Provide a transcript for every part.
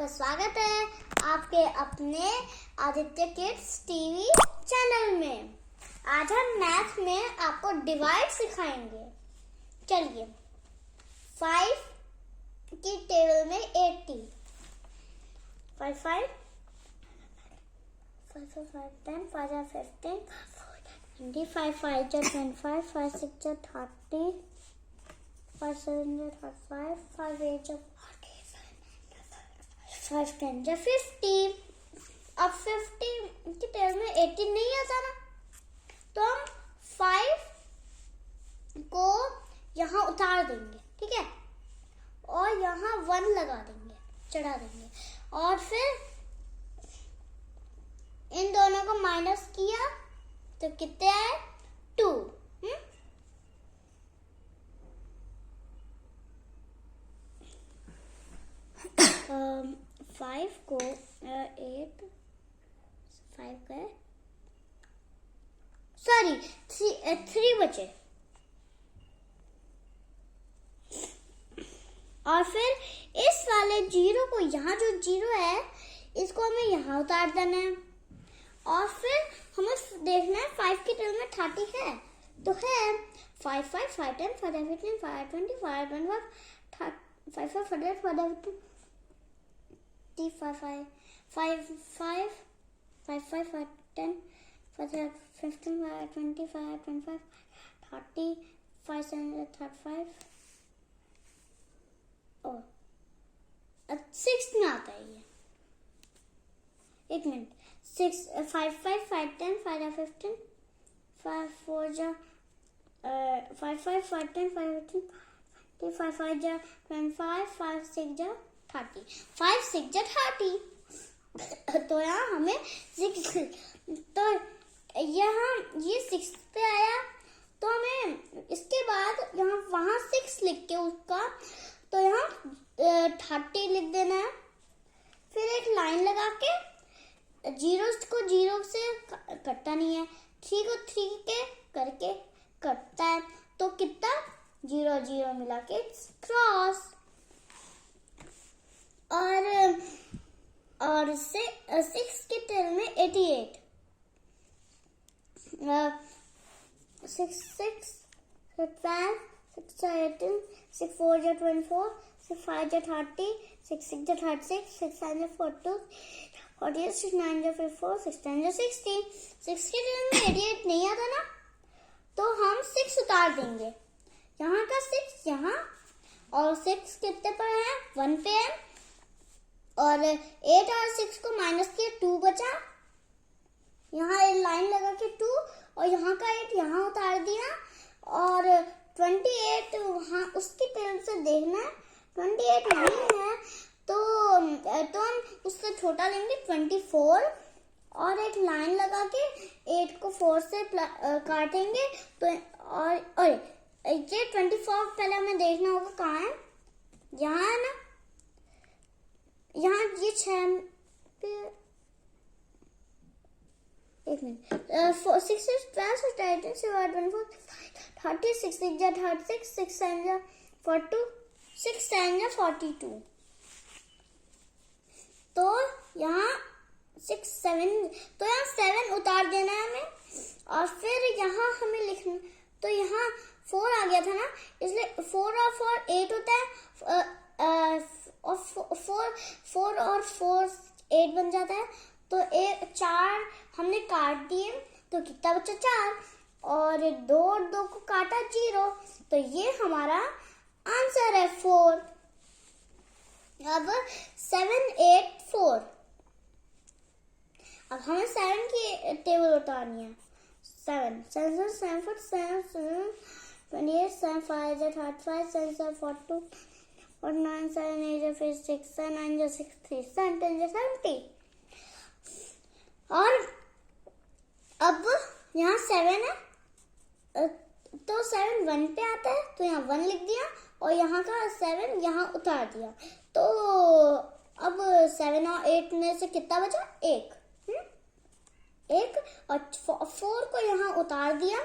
आपका स्वागत है आपके अपने आदित्य किड्स टीवी चैनल में। आज हम मैथ में आपको डिवाइड सिखाएंगे। चलिए, 5 की टेबल में 80, 5 5 5 5 10 5 15 25 5 25 5 6 30 5 7 35 5 8 5 10 50। अब 50 की टेबल में 80 नहीं आता ना, तो हम 5 को यहाँ उतार देंगे, ठीक है, और यहाँ 1 लगा देंगे, चढ़ा देंगे, और फिर इन दोनों को माइनस किया तो कितने आए? 2। 5 को 8 5 गए, सॉरी 3 बचे, और फिर इस वाले 0 को, यहाँ जो 0 है इसको हमें यहाँ उतार देना है, और फिर हमें देखना है 5 की टेबल में 30 है, तो है 5 5 5 10 5 15 5 20 5 25 5 5 5 5 5 5 5 5 5 5 5 10 5 15 5 25 25 30 5 7 35 और 6 में आता है ये। एक मिनट, 6 5 5 5 10 5 15 5 4 जा 5 5 5 10 5 15 5 5 जा 25 5 6 जा 30 5 6 जा 30। तो यहाँ हमें 6, तो यहाँ ये 6 पे आया, तो हमें इसके बाद यहाँ वहाँ 6 लिख के उसका, तो यहाँ 30 लिख देना है। फिर एक लाइन लगा के 0 को 0 से कटता नहीं है, 3 को 3 के करके कटता है, तो कितना 0 0 मिला के क्रॉस। और 6 के टेबल में 88, 6 6 12 6 18 6 4 जा 24 6 5 जा 30 6 6 जा 36 6 7 जा 42 48 6 9 जा 54 6 10 जा 60। 6 के टेबल में 88 नहीं आता ना, तो हम 6 उतार देंगे, यहाँ का 6 यहाँ, और 6 कितने पर है? 1 पे है, और 8 और 6 को माइनस किया, 2 बचा, यहाँ एक लाइन लगा के 2, और यहाँ का 8 यहाँ उतार दिया, और 28 वहाँ उसकी टेबल से देखना है, 28 नहीं है, तो हम उससे छोटा लेंगे 24, और एक लाइन लगा के 8 को 4 से काटेंगे, तो और ये 24 पहले हमें देखना होगा कहाँ है, यहाँ है ना, यहाँ ये 6 पे, एक मिनट, 6 6 12 13 24 30 6 6 जा 36 6 7 जा 42 6 7 जा 42। तो यहाँ 6 7, तो यहाँ 7 उतार देना है हमें, और फिर यहाँ हमें लिखना, तो यहाँ 4 आ गया था ना, इसलिए 4 और 4 8 होता है, और 4 और 4 8 बन जाता है, तो 4 हमने काट दिए, तो कितना बचा? 4, और 2 और 2 को काटा 0, तो ये हमारा आंसर है 4। अब 7 8 4, अब हमें 7 की टेबल उतारनी है। 7 7 7 4 7 7 28 7 5 35 7 7 42 और 9 7 8 फिर 6 7 9 63 7 10 70। और अब यहाँ 7 है, तो 7 1 पे आता है, तो यहाँ 1 लिख दिया, और यहाँ का 7 यहाँ उतार दिया, तो अब 7 और 8 में से कितना बचा? 1 और 4 को यहाँ उतार दिया,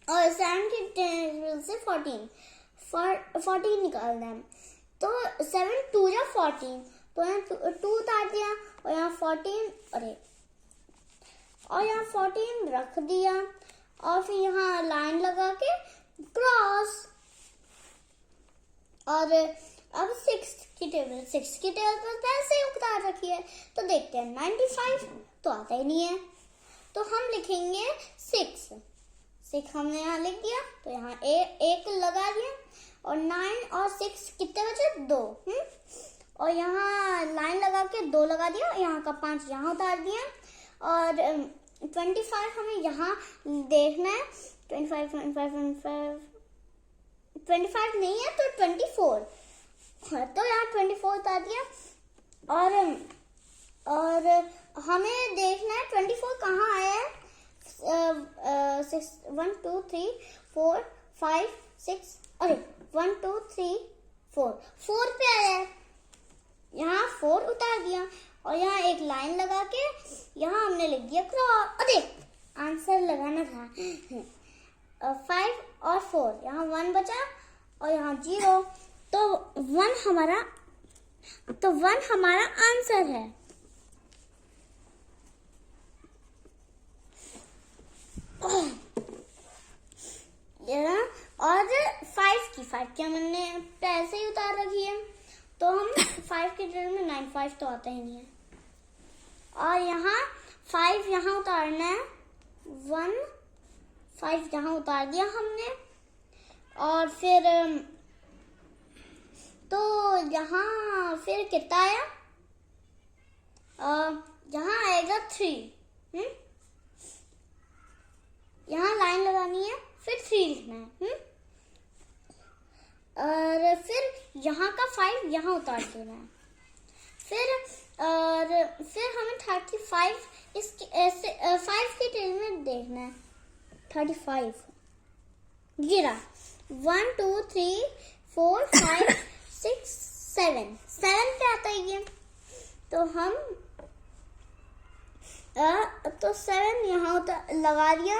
और 7 की टेबल से 14 14 निकालना है। तो 7 2 या 14, तो यहाँ 2 उतार दिया और यहाँ 14, अरे और यहाँ 14 रख दिया और फिर यहाँ लाइन लगा के क्रॉस। और अब 6 की टेबल पर वैसे ही उतार रखी है। तो देखते हैं 95 तो आता ही नहीं है, तो हम लिखेंगे 6 हमने यहाँ लिख दिया, तो यहाँ एक लगा दिया और 9 और 6 कितने बचे 2, और यहाँ लाइन लगा के 2 लगा दिया, यहाँ का 5 यहाँ उतार दिया और 25 हमें यहाँ देखना है। 25 नहीं है तो 24, तो यहाँ 24 उतार दिया और हमें देखना है 24 कहाँ आया है। 1 2 3 4 5 6, अरे 1 2 3 4 पे आया है, यहाँ 4 उतार दिया और यहाँ एक लाइन लगा के यहाँ हमने लिख दिया क्रॉस। अरे आंसर लगाना था 5 और 4, यहाँ 1 बचा और यहाँ 0, तो 1 हमारा आंसर है। और 5 की हमने ऐसे ही उतार रखी है, तो हम 5 के जगह में 95 तो आता ही नहीं है। और यहाँ 5 यहाँ उतारना है, 5 यहाँ उतार दिया हमने और फिर तो यहाँ फिर कितना आया, यहाँ आएगा 3, यहाँ लाइन लगानी है, फिर 3 लिखना है, और फिर यहाँ का 5 यहाँ उतार देना है, फिर हमें 35 इसके ऐसे 5 के टेल में देखना है। 35 गिरा 1 2 3 4 5 6 7 पे आता है ये, तो हम तो 7 यहाँ लगा दिया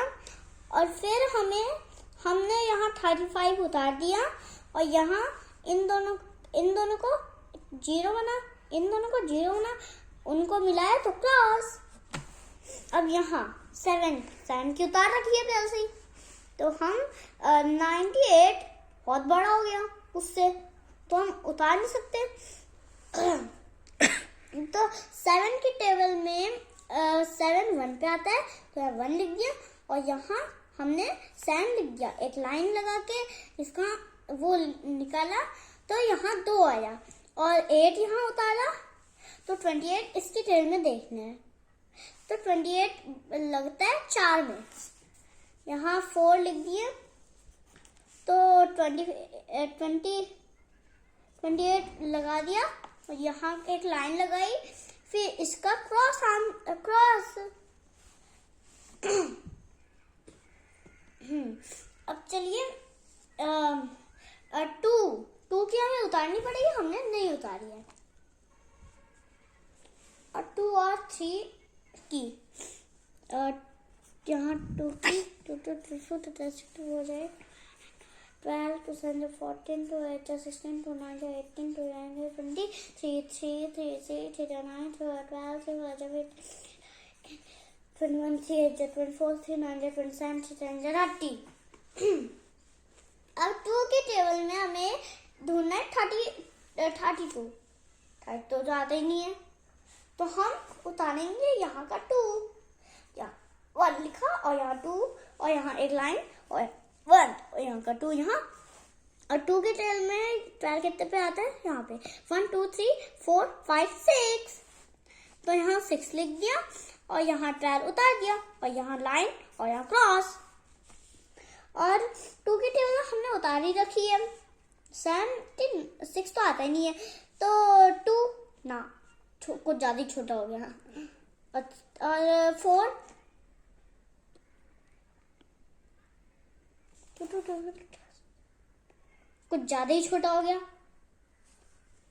और फिर हमने यहाँ 35 उतार दिया और यहाँ इन दोनों को 0 बना, इन दोनों को 0 बना, उनको मिलाया तो क्रॉस। अब यहाँ 7 की उतार रखी है पहले से ही, तो हम 98 बहुत बड़ा हो गया उससे, तो हम उतार नहीं सकते। तो 7 की टेबल में 7 1 पे आता है, तो यहाँ 1 लिख दिया और यहाँ हमने 7 लिख दिया, एक लाइन लगा के इसका वो निकाला, तो यहाँ 2 आया और 8 यहाँ उतारा, तो 28 इसकी टेबल में देखना है। तो 28 लगता है 4 में, यहाँ 4 लिख दिए, तो 28 लगा दिया और यहाँ एक लाइन लगाई, फिर इसका क्रॉस अब चलिए 2 की हमें उतारनी पड़ेगी, हमने नहीं उतारी है। और 2 और 3 की यहाँ 2 की 2 हो जाए, 12 2 7 14 2 8 16 2 9 18 2 9 20 3 3 3 6 3 9 12 12 21 3 8 24 3 9 27 3 30। अब 2 के टेबल में हमें ढूंढना है 32 तो जाता ही नहीं है, तो हम उतारेंगे यहाँ का 2, यहाँ 1 लिखा और यहाँ 2 और यहाँ एक लाइन और 1 और यहाँ का 2 यहाँ, और 2 के टेबल में 12 कितने पे आता है, यहाँ पे 1 2 3 4 5 6, तो यहाँ 6 लिख दिया और यहाँ 12 उतार दिया और यहाँ लाइन और यहाँ क्रॉस। और 2 की टेबल हमने उतार ही रखी है, 6 तो आता ही नहीं है, तो 2 ना कुछ ज्यादा ही छोटा हो गया, और 4 कुछ ज्यादा ही छोटा हो गया,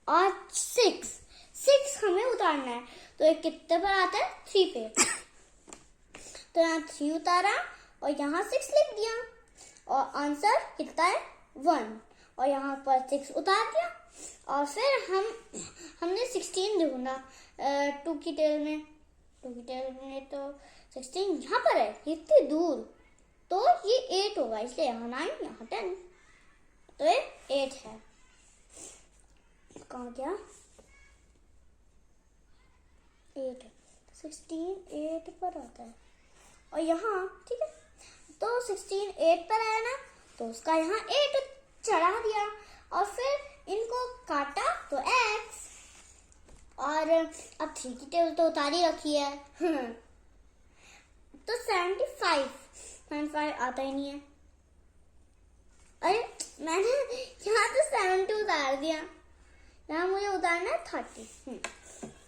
और 6 हमें उतारना है, तो ये कितने पर आता है 3 पे, तो यहाँ 3 उतारा और यहाँ 6 लिख दिया और आंसर कितना है 1, और यहाँ पर 6 उतार दिया और फिर हमने 16 ढूंढा 2 की टेल में तो 16 यहाँ पर है, इतनी दूर, तो ये 8 होगा, इसलिए यहाँ 9, यहाँ 10, तो ये 8 है। कहाँ गया? 8, 16 8 पर आता है और यहाँ ठीक है, तो 16 8 पर आया ना, तो उसका यहाँ 8 चढ़ा दिया और फिर इनको काटा तो x, और अब 3 की टेबल तो उतारी रखी है तो 75 आता ही नहीं है। अरे मैंने यहाँ तो 70 उतार दिया, यहाँ मुझे उतारना है 30।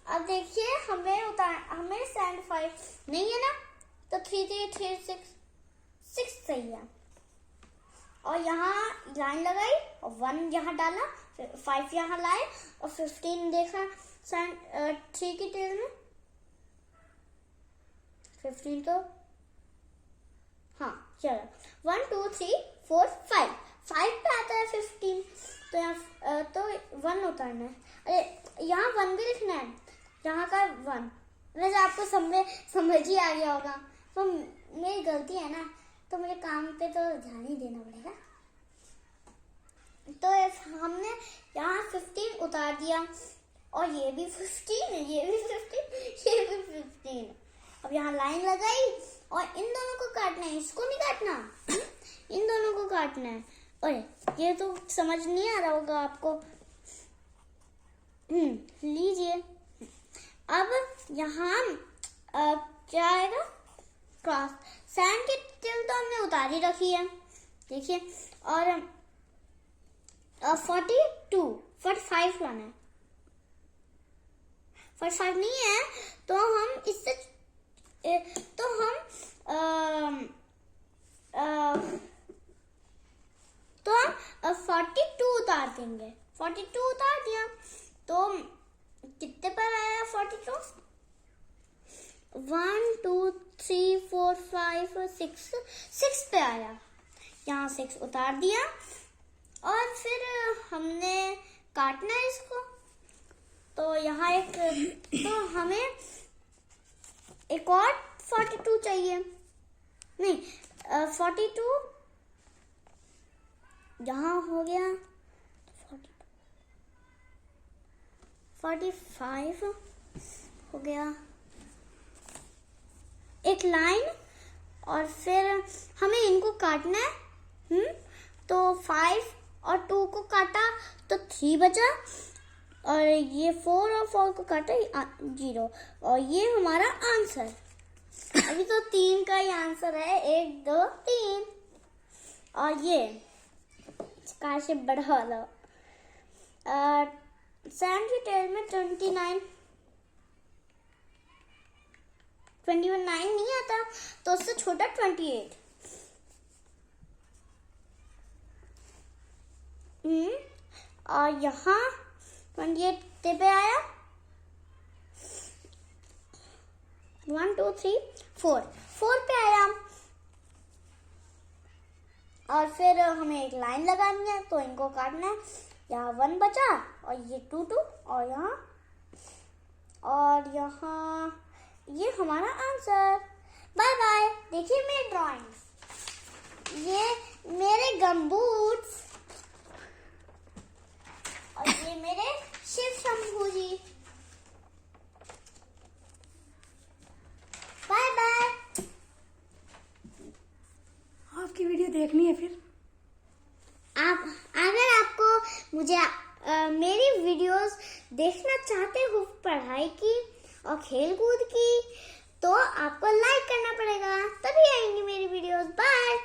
अब देखिए हमें 75 नहीं है ना, तो 3 3 3 6 सही है। और यहाँ लाइन लगाई और 1 यहाँ डाला, फिर 5 यहाँ लाए और 15 देखा 3 की टेल में, 15 तो हाँ चलो 1 2 3 4 5 पे आता है 15, तो यहाँ तो 1 उतारना है। अरे यहाँ 1 भी लिखना है, यहाँ का 1, वैसे आपको समझ ही आ गया होगा, तो मेरी गलती है ना, तो मुझे काम पे तो ध्यान ही देना पड़ेगा। तो हमने यहाँ 15 उतार दिया और ये भी 15, ये भी 15, ये भी 15। अब यहाँ लाइन लगाई और इन दोनों को काटना है, इसको नहीं काटना, इन दोनों को काटना है। अरे ये तो समझ नहीं आ रहा होगा आपको, लीजिए। अब यहाँ क्या आएगा? क्रॉस। सैंड की टेल तो हमने उतारी रखी है, देखिए, और 45 लाना है, 45 नहीं है, तो हम इससे तो हम 42 उतार देंगे। 42 उतार दिया तो कितने पर आया? 42 1 2 3 4 5 6 पे आया। यहाँ 6 उतार दिया और फिर हमने काटना है इसको, तो यहाँ तो हमें एक और 42 चाहिए, नहीं 42 यहाँ हो गया, 45 हो गया, एक लाइन, और फिर हमें इनको काटना है। तो 5 और 2 को काटा तो 3 बचा, और ये 4 और 4 को काटा 0, और ये हमारा आंसर। अभी तो 3 का ही आंसर है, 1 2 3, और ये काश बड़ा वाला सैंड की टेल में 21 नहीं आता, तो उससे छोटा 28। और यहाँ 28 पे आया 1 2 3 4 पे आया, और फिर हमें एक लाइन लगानी है, तो इनको काटना है। यहाँ 1 बचा और ये 2 और यहाँ ये हमारा आंसर। Bye bye. देखिए मेरी ड्राइंग्स, ये मेरे गमबूट्स, और ये मेरे शिव शंभू जी। Bye bye. आपकी वीडियो देखनी है फिर? अगर आपको मेरी वीडियोस देखना चाहते हो पढ़ाई की और खेल कूद की, तो आपको लाइक करना पड़ेगा, तभी आएंगी मेरी वीडियोस। बाय।